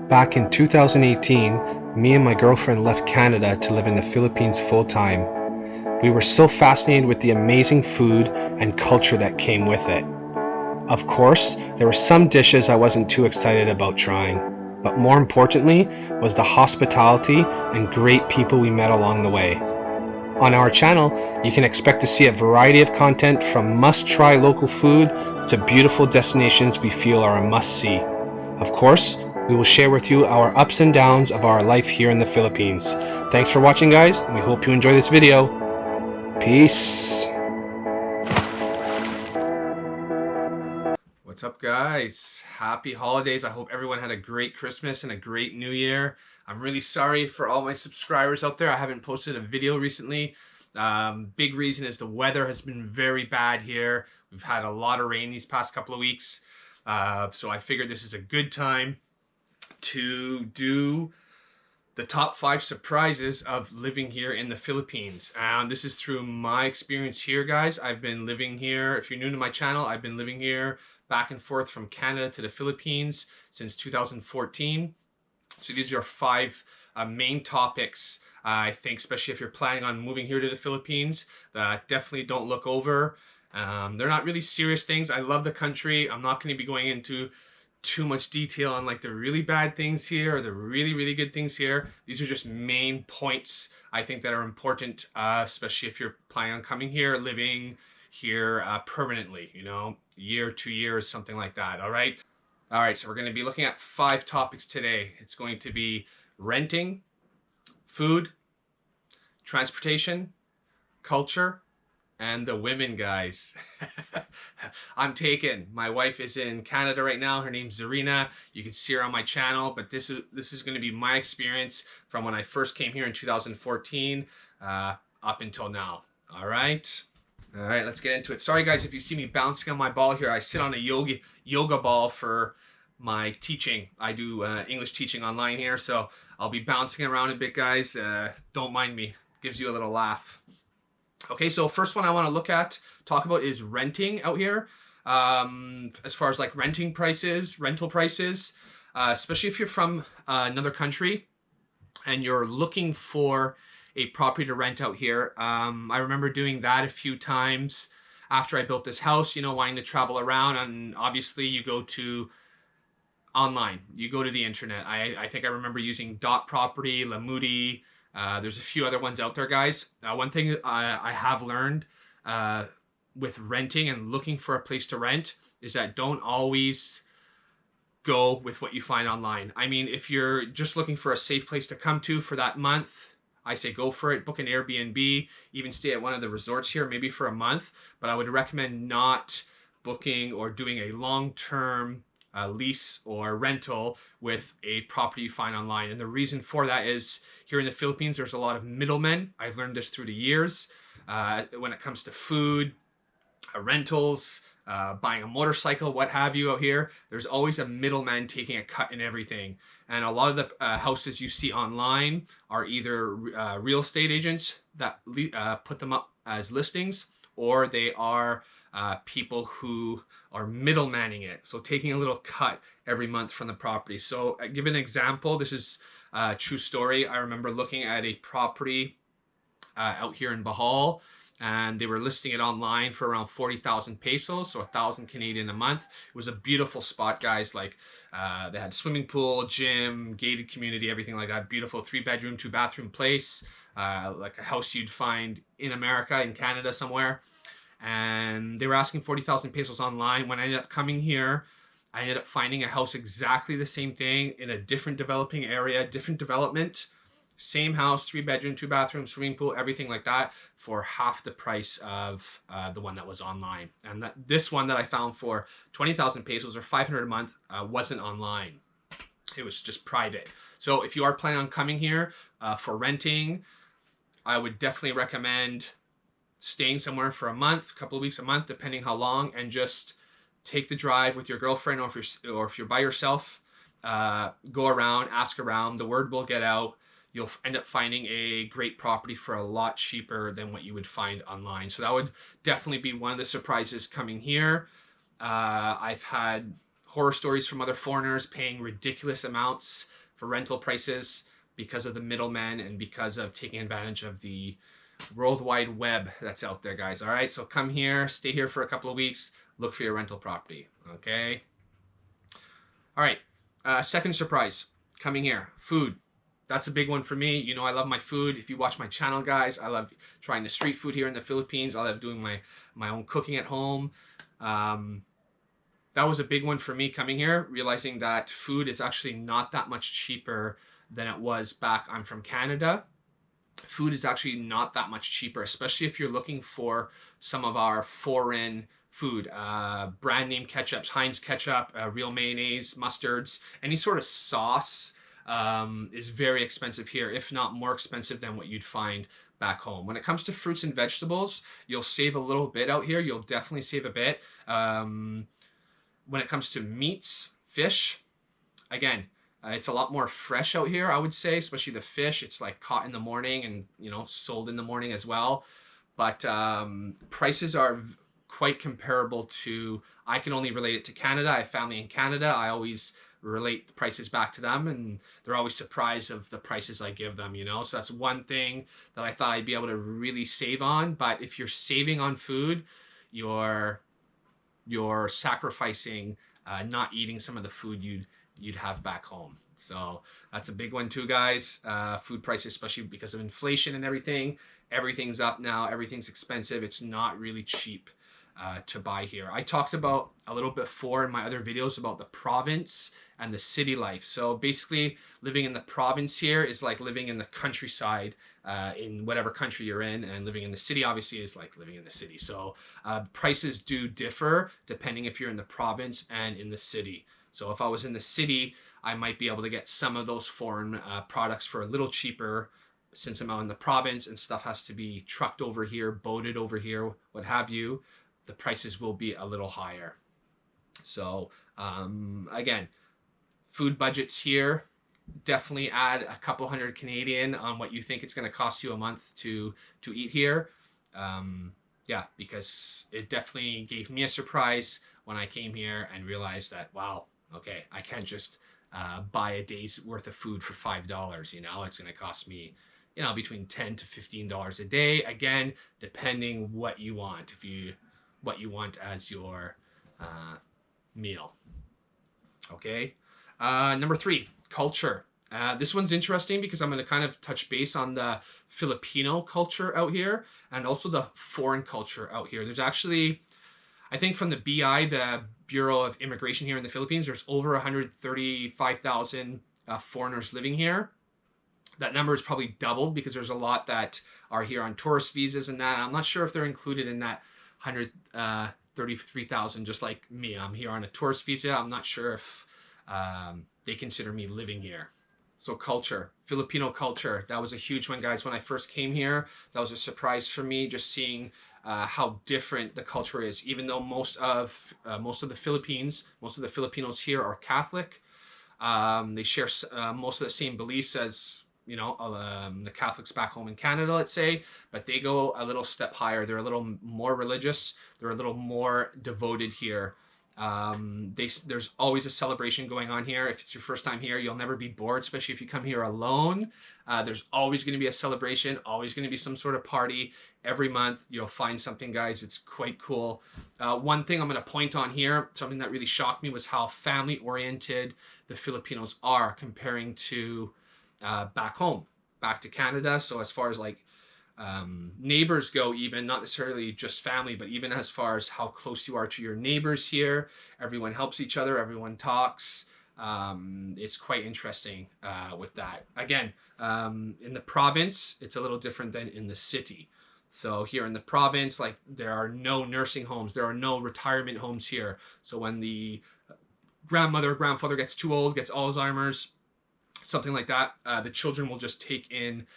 Back in 2018, me and my girlfriend left Canada to live in the Philippines full time. We were so fascinated with the amazing food and culture that came with it. Of course, there were some dishes I wasn't too excited about trying, but more importantly was the hospitality and great people we met along the way. On our channel, you can expect to see a variety of content from must-try local food to beautiful destinations we feel are a must-see. Of course, we will share with you our ups and downs of our life here in the Philippines. Thanks for watching, guys, and we hope you enjoy this video. Peace. What's up, guys? Happy holidays. I hope everyone had a great Christmas and a great New Year. I'm really sorry for all my subscribers out there. I haven't posted a video recently. Big reason is the weather has been very bad here. We've had a lot of rain these past couple of weeks. So I figured this is a good time to do the top 5 surprises of living here in the Philippines. And this is through my experience here, guys. I've been living here. If you're new to my channel, I've been living here back and forth from Canada to the Philippines since 2014. So these are 5 main topics, I think, especially if you're planning on moving here to the Philippines, that definitely don't look over. They're not really serious things. I love the country. I'm not going to be going into too much detail on like the really bad things here or the really good things here. These are just main points I think that are important, especially if you're planning on coming here, living here permanently, you know, year, 2 years, something like that. All right, so we're going to be looking at 5 topics today. It's going to be renting, food, transportation, culture, and the women, guys. I'm taken. My wife is in Canada right now. Her name's Zarina. You can see her on my channel, but this is going to be my experience from when I first came here in 2014 up until now. All right, let's get into it. Sorry, guys, if you see me bouncing on my ball here. I sit on a yoga ball for my teaching. I do English teaching online here, so I'll be bouncing around a bit, guys. Don't mind me. Gives you a little laugh. Okay, so first one I want to talk about is renting out here. As far as like rental prices, especially if you're from another country and you're looking for a property to rent out here. I remember doing that a few times after I built this house, you know, wanting to travel around, and obviously you go to online, you go to the internet. I think I remember using Dot Property, Lamudi. There's a few other ones out there, guys. One thing I have learned with renting and looking for a place to rent is that don't always go with what you find online. I mean, if you're just looking for a safe place to come to for that month, I say go for it. Book an Airbnb, even stay at one of the resorts here, maybe for a month. But I would recommend not booking or doing a long-term lease or rental with a property you find online. And the reason for that is here in the Philippines, there's a lot of middlemen. I've learned this through the years when it comes to food, rentals, buying a motorcycle, what have you out here. There's always a middleman taking a cut in everything. And a lot of the houses you see online are either real estate agents that put them up as listings, or they are people who are middlemaning it, so taking a little cut every month from the property. So I give an example. This is a true story. I remember looking at a property out here in Bohol, and they were listing it online for around 40,000 pesos, so 1,000 Canadian a month. It was a beautiful spot, guys. Like they had a swimming pool, gym, gated community, everything like that. Beautiful 3-bedroom, 2-bathroom place, like a house you'd find in America, in Canada somewhere. And they were asking 40,000 pesos online. When I ended up coming here, I ended up finding a house exactly the same thing in a different developing area, different development, same house, 3-bedroom, 2-bathroom, swimming pool, everything like that, for half the price of the one that was online. And this one that I found for 20,000 pesos or 500 a month wasn't online. It was just private. So if you are planning on coming here for renting, I would definitely recommend staying somewhere for a month, a couple of weeks, a month, depending how long, and just take the drive with your girlfriend, or if you're by yourself. Go around, ask around. The word will get out. You'll end up finding a great property for a lot cheaper than what you would find online. So that would definitely be one of the surprises coming here. I've had horror stories from other foreigners paying ridiculous amounts for rental prices because of the middlemen and because of taking advantage of the World Wide Web that's out there, guys. All right, so come here, stay here for a couple of weeks, look for your rental property. Okay. All right. Second surprise coming here, food. That's a big one for me. You know, I love my food. If you watch my channel, guys, I love trying the street food here in the Philippines. I love doing my own cooking at home. That was a big one for me coming here, realizing that food is actually not that much cheaper than it was back. I'm from Canada. Food is actually not that much cheaper, especially if you're looking for some of our foreign food, brand name ketchups, Heinz ketchup, real mayonnaise, mustards, any sort of sauce is very expensive here, if not more expensive than what you'd find back home. When it comes to fruits and vegetables, you'll save a little bit out here. You'll definitely save a bit. When it comes to meats, fish, again, it's a lot more fresh out here, I would say, especially the fish. It's like caught in the morning and, you know, sold in the morning as well. But prices are quite comparable to, I can only relate it to Canada. I have family in Canada. I always relate the prices back to them, and they're always surprised of the prices I give them, you know. So that's one thing that I thought I'd be able to really save on. But if you're saving on food, you're sacrificing not eating some of the food you'd have back home. So that's a big one too, guys. Food prices, especially because of inflation and everything. Everything's up now. Everything's expensive. It's not really cheap to buy here. I talked about a little before in my other videos about the province and the city life. So basically living in the province here is like living in the countryside in whatever country you're in, and living in the city obviously is like living in the city. So prices do differ depending if you're in the province and in the city. So if I was in the city, I might be able to get some of those foreign products for a little cheaper. Since I'm out in the province and stuff has to be trucked over here, boated over here, what have you, the prices will be a little higher. So again, food budgets here, definitely add a couple hundred Canadian on what you think it's going to cost you a month to eat here. Yeah, because it definitely gave me a surprise when I came here and realized that, wow, okay, I can't just buy a day's worth of food for $5. You know, it's going to cost me, you know, between $10 to $15 a day. Again, depending what you want, what you want as your meal. Okay. Number 3, culture. This one's interesting because I'm going to kind of touch base on the Filipino culture out here and also the foreign culture out here. There's actually, I think from the BI, the Bureau of Immigration here in the Philippines, there's over 135,000 foreigners living here. That number is probably doubled because there's a lot that are here on tourist visas and that. I'm not sure if they're included in that 133,000, just like me. I'm here on a tourist visa. I'm not sure if they consider me living here. So culture, Filipino culture, that was a huge one, guys. When I first came here, that was a surprise for me, just seeing how different the culture is. Even though most of the Filipinos here are Catholic, they share most of the same beliefs as, you know, the Catholics back home in Canada, let's say, but they go a little step higher. They're a little more religious. They're a little more devoted here. There's always a celebration going on here. If it's your first time here, you'll never be bored, especially if you come here alone. There's always going to be a celebration, always going to be some sort of party. Every month you'll find something, guys. It's quite cool. One thing I'm going to point on here, something that really shocked me, was how family oriented the Filipinos are comparing to back home, back to Canada. So as far as like neighbors go, even not necessarily just family, but even as far as how close you are to your neighbors here, everyone helps each other, everyone talks. It's quite interesting with that. Again, in the province, it's a little different than in the city. So here in the province, like, there are no nursing homes, there are no retirement homes here. So when the grandmother or grandfather gets too old, gets Alzheimer's, something like that, the children will just take in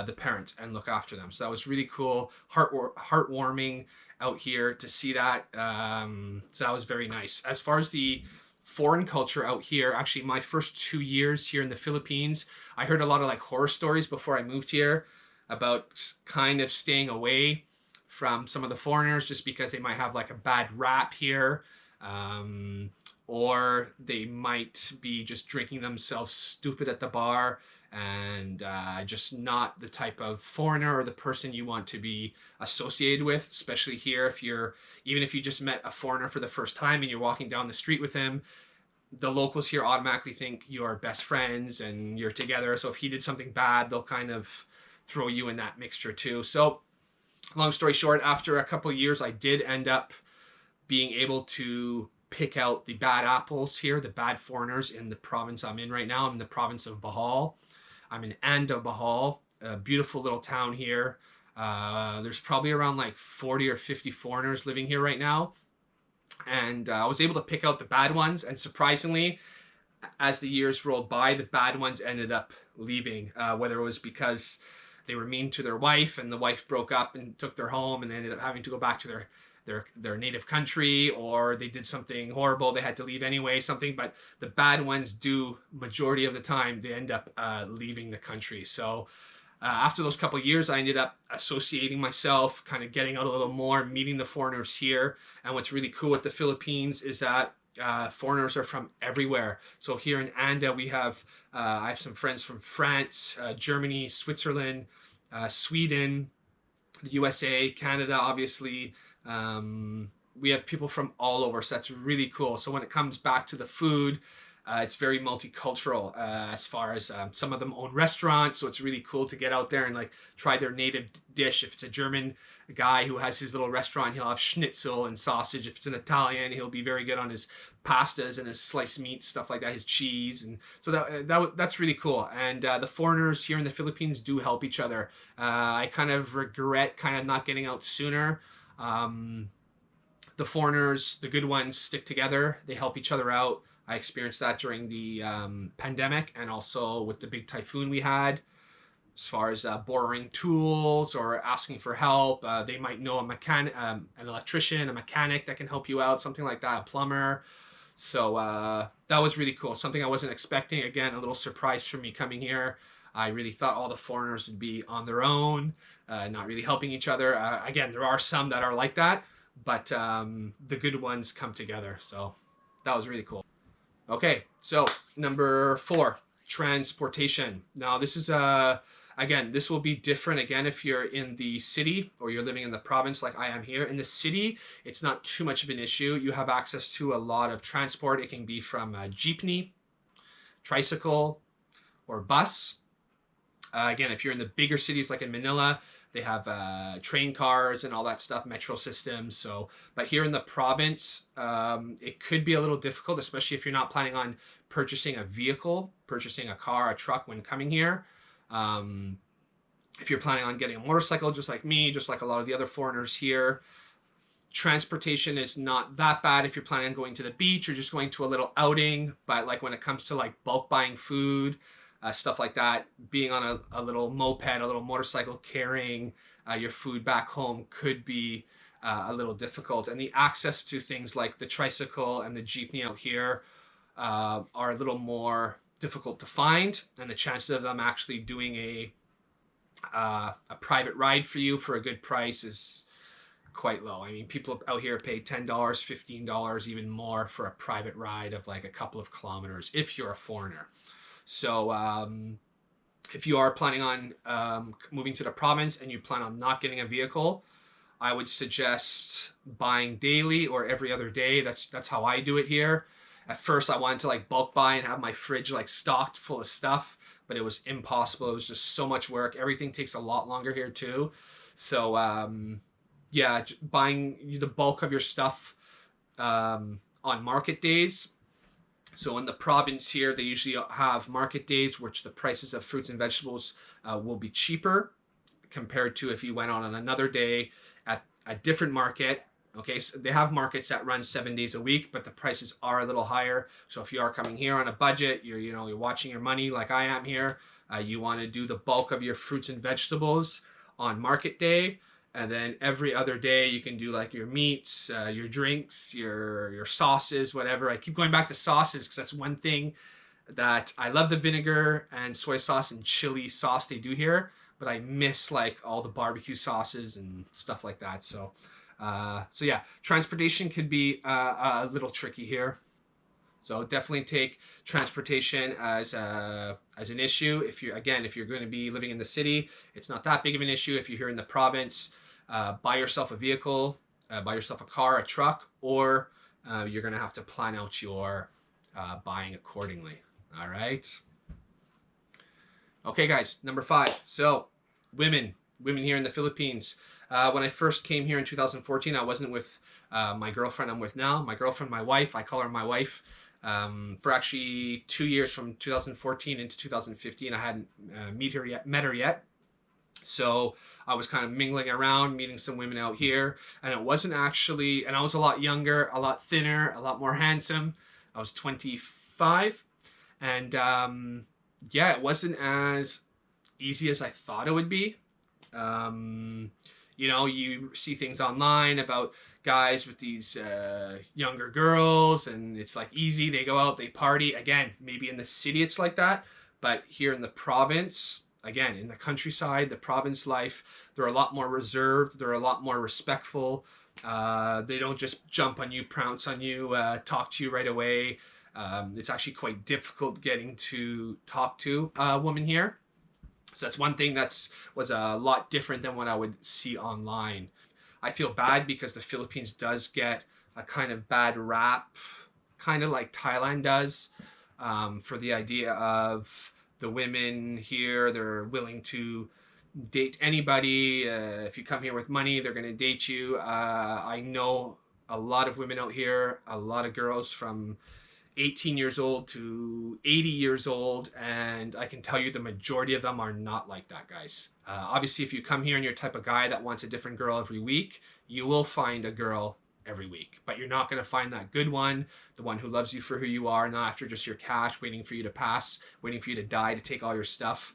the parent and look after them. So that was really cool, heartwarming out here to see that. So that was very nice. As far as the foreign culture out here, actually my first 2 years here in the Philippines, I heard a lot of like horror stories before I moved here about kind of staying away from some of the foreigners just because they might have like a bad rap here. or they might be just drinking themselves stupid at the bar and just not the type of foreigner or the person you want to be associated with, especially here. Even if you just met a foreigner for the first time and you're walking down the street with him, the locals here automatically think you're best friends and you're together. So if he did something bad, they'll kind of throw you in that mixture too. So long story short, after a couple of years, I did end up being able to pick out the bad apples here, the bad foreigners in the province I'm in right now. I'm in the province of Bohol. I'm in Anda, Bohol, a beautiful little town here. There's probably around like 40 or 50 foreigners living here right now. And I was able to pick out the bad ones. And surprisingly, as the years rolled by, the bad ones ended up leaving, whether it was because they were mean to their wife and the wife broke up and took their home and they ended up having to go back to their native country, or they did something horrible, they had to leave anyway, something. But the bad ones do, majority of the time, they end up leaving the country. So after those couple of years, I ended up associating myself, kind of getting out a little more, meeting the foreigners here. And what's really cool with the Philippines is that foreigners are from everywhere. So here in Anda, I have some friends from France, Germany, Switzerland, Sweden, the USA, Canada, obviously. We have people from all over, so that's really cool. So when it comes back to the food, it's very multicultural, as far as some of them own restaurants, so it's really cool to get out there and like try their native dish. If it's a German guy who has his little restaurant, he'll have schnitzel and sausage. If it's an Italian, he'll be very good on his pastas and his sliced meats, stuff like that, his cheese. And so that's really cool. And the foreigners here in the Philippines do help each other. I kind of regret kind of not getting out sooner. The foreigners, the good ones, stick together. They help each other out. I experienced that during the pandemic and also with the big typhoon we had. As far as borrowing tools or asking for help, they might know an electrician, a mechanic that can help you out, something like that, a plumber. So that was really cool. Something I wasn't expecting. Again, a little surprise for me coming here. I really thought all the foreigners would be on their own, not really helping each other. Again, there are some that are like that, but the good ones come together. So that was really cool. Okay, so number 4, transportation. Now this is again, this will be different again if you're in the city or you're living in the province like I am here. In the city, it's not too much of an issue. You have access to a lot of transport. It can be from a jeepney, tricycle, or bus. Again, if you're in the bigger cities like in Manila, they have train cars and all that stuff, metro systems. So, but here in the province, it could be a little difficult, especially if you're not planning on purchasing a vehicle, purchasing a car, a truck when coming here. If you're planning on getting a motorcycle, just like me, just like a lot of the other foreigners here, transportation is not that bad if you're planning on going to the beach or just going to a little outing. But like when it comes to like bulk buying food, stuff like that, being on a little moped, a little motorcycle, carrying your food back home could be a little difficult. And the access to things like the tricycle and the jeepney out here are a little more difficult to find, and the chances of them actually doing a private ride for you for a good price is quite low. I mean, people out here pay $10, $15, even more for a private ride of like a couple of kilometers if you're a foreigner. So if you are planning on moving to the province and you plan on not getting a vehicle, I would suggest buying daily or every other day. That's how I do it here. At first, I wanted to like bulk buy and have my fridge like stocked full of stuff, but it was impossible. It was just so much work. Everything takes a lot longer here too. So yeah, buying the bulk of your stuff on market days. So in the province here, they usually have market days, which the prices of fruits and vegetables will be cheaper compared to if you went on another day at a different market. Okay, so they have markets that run 7 days a week, but the prices are a little higher. So if you are coming here on a budget, you're watching your money like I am here. You want to do the bulk of your fruits and vegetables on market day. And then every other day you can do like your meats, your drinks, your sauces, whatever. I keep going back to sauces because that's one thing that I love, the vinegar and soy sauce and chili sauce they do here, but I miss like all the barbecue sauces and stuff like that. So yeah, transportation could be a little tricky here. So definitely take transportation as an issue. If you're going to be living in the city, it's not that big of an issue. If you're here in the province, buy yourself a vehicle, buy yourself a car, a truck, or you're going to have to plan out your buying accordingly. All right. Okay, guys, number 5. So, women here in the Philippines. When I first came here in 2014, I wasn't with my girlfriend I'm with now. My girlfriend, my wife, I call her my wife. For actually 2 years, from 2014 into 2015, I hadn't met her yet. So I was kind of mingling around, meeting some women out here, and it wasn't actually, and I was a lot younger, a lot thinner, a lot more handsome. I was 25, and yeah, it wasn't as easy as I thought it would be. Um, you see things online about guys with these younger girls, and it's like easy. They go out, they party. Again, maybe in the city it's like that, but here in the province, again, in the countryside, the province life, they're a lot more reserved. They're a lot more respectful. They don't just jump on you, pounce on you, talk to you right away. It's actually quite difficult getting to talk to a woman here. So that's one thing was a lot different than what I would see online. I feel bad because the Philippines does get a kind of bad rap, kind of like Thailand does, for the idea of the women here. They're willing to date anybody. If you come here with money, they're going to date you. I know a lot of women out here, a lot of girls from 18 years old to 80 years old, and I can tell you the majority of them are not like that, guys. Obviously, if you come here and you're the type of guy that wants a different girl every week, you will find a girl every week, but you're not going to find that good one, the one who loves you for who you are, not after just your cash, waiting for you to pass, waiting for you to die to take all your stuff.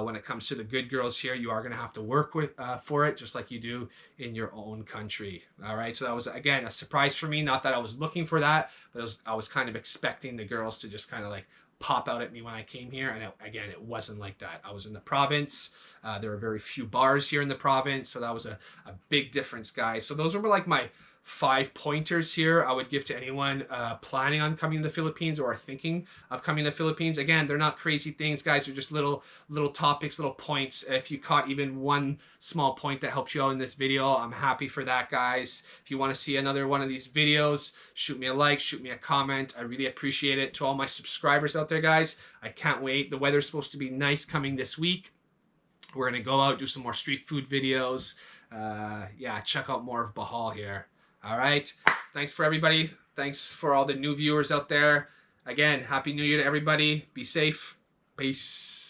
When it comes to the good girls here, you are going to have to work for it, just like you do in your own country. All right, so that was, again, a surprise for me. Not that I was looking for that, but I was kind of expecting the girls to just kind of like pop out at me when I came here, and again, it wasn't like that. I was in the province. There are very few bars here in the province, so that was a big difference, guys. So those were like my 5 pointers here I would give to anyone planning on coming to the Philippines or thinking of coming to the Philippines. Again, they're not crazy things, guys. They're just little topics, little points. If you caught even one small point that helped you out in this video, I'm happy for that, guys. If you want to see another one of these videos, shoot me a like, shoot me a comment. I really appreciate it. To all my subscribers out there, guys, I can't wait. The weather's supposed to be nice coming this week. We're going to go out, do some more street food videos. Yeah, check out more of Bohol here. All right. Thanks for everybody. Thanks for all the new viewers out there. Again, Happy New Year to everybody. Be safe. Peace.